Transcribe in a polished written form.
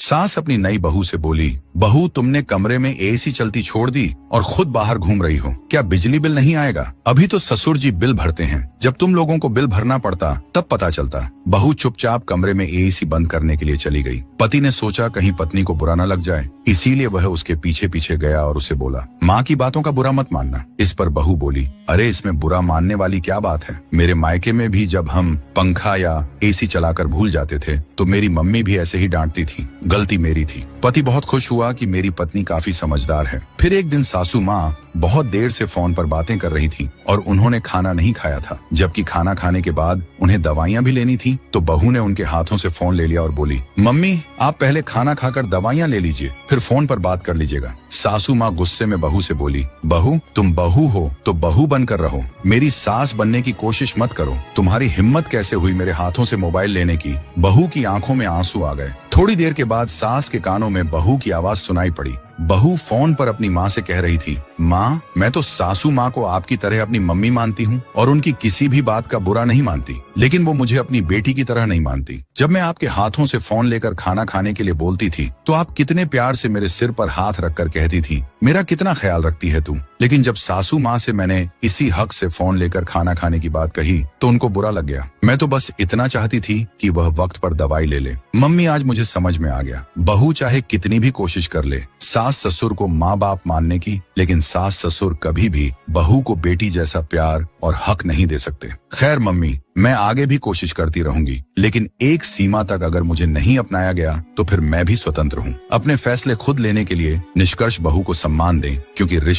सास अपनी नई बहू से बोली, बहू तुमने कमरे में एसी चलती छोड़ दी और खुद बाहर घूम रही हो, क्या बिजली बिल नहीं आएगा? अभी तो ससुर जी बिल भरते हैं, जब तुम लोगों को बिल भरना पड़ता तब पता चलता। बहू चुपचाप कमरे में एसी बंद करने के लिए चली गई। पति ने सोचा कहीं पत्नी को बुरा न लग जाए, इसीलिए वह उसके पीछे पीछे गया और उसे बोला, माँ की बातों का बुरा मत मानना। इस पर बहू बोली, अरे इसमें बुरा मानने वाली क्या बात है? मेरे मायके में भी जब हम पंखा या एसी चलाकर भूल जाते थे तो मेरी मम्मी भी ऐसे ही डांटती थी, गलती मेरी थी। पति बहुत खुश हुआ कि मेरी पत्नी काफी समझदार है। फिर एक दिन सासू माँ बहुत देर से फोन पर बातें कर रही थी और उन्होंने खाना नहीं खाया था, जबकि खाना खाने के बाद उन्हें दवाइयाँ भी लेनी थी। तो बहू ने उनके हाथों से फोन ले लिया और बोली, मम्मी आप पहले खाना खाकर दवाइयाँ ले लीजिए, फिर फोन पर बात कर लीजिएगा। सासू माँ गुस्से में बहू से बोली, बहू तुम बहू हो तो बहू बनकर रहो, मेरी सास बनने की कोशिश मत करो। तुम्हारी हिम्मत कैसे हुई मेरे हाथों से मोबाइल लेने की? बहू की आंखों में आंसू आ गए। थोड़ी देर के बाद सास के कानों में बहू की आवाज सुनाई पड़ी। बहू फोन पर अपनी माँ से कह रही थी, माँ मैं तो सासू माँ को आपकी तरह अपनी मम्मी मानती हूँ और उनकी किसी भी बात का बुरा नहीं मानती, लेकिन वो मुझे अपनी बेटी की तरह नहीं मानती। जब मैं आपके हाथों से फोन लेकर खाना खाने के लिए बोलती थी तो आप कितने प्यार से मेरे सिर पर हाथ रखकर कहती थी, मेरा कितना ख्याल रखती है तू। लेकिन जब सासू माँ से मैंने इसी हक से फोन लेकर खाना खाने की बात कही तो उनको बुरा लग गया। मैं तो बस इतना चाहती थी कि वह वक्त पर दवाई ले ले। मम्मी आज मुझे समझ में आ गया, बहू चाहे कितनी भी कोशिश कर ले सास ससुर को माँ बाप मानने की, लेकिन सास ससुर कभी भी बहू को बेटी जैसा प्यार और हक नहीं दे सकते। खैर मम्मी, मैं आगे भी कोशिश करती रहूंगी, लेकिन एक सीमा तक अगर मुझे नहीं अपनाया गया तो फिर मैं भी स्वतंत्र हूँ। अपने फैसले खुद लेने के लिए निष्कर्ष बहू को सम्मान दें, क्योंकि रिश्ते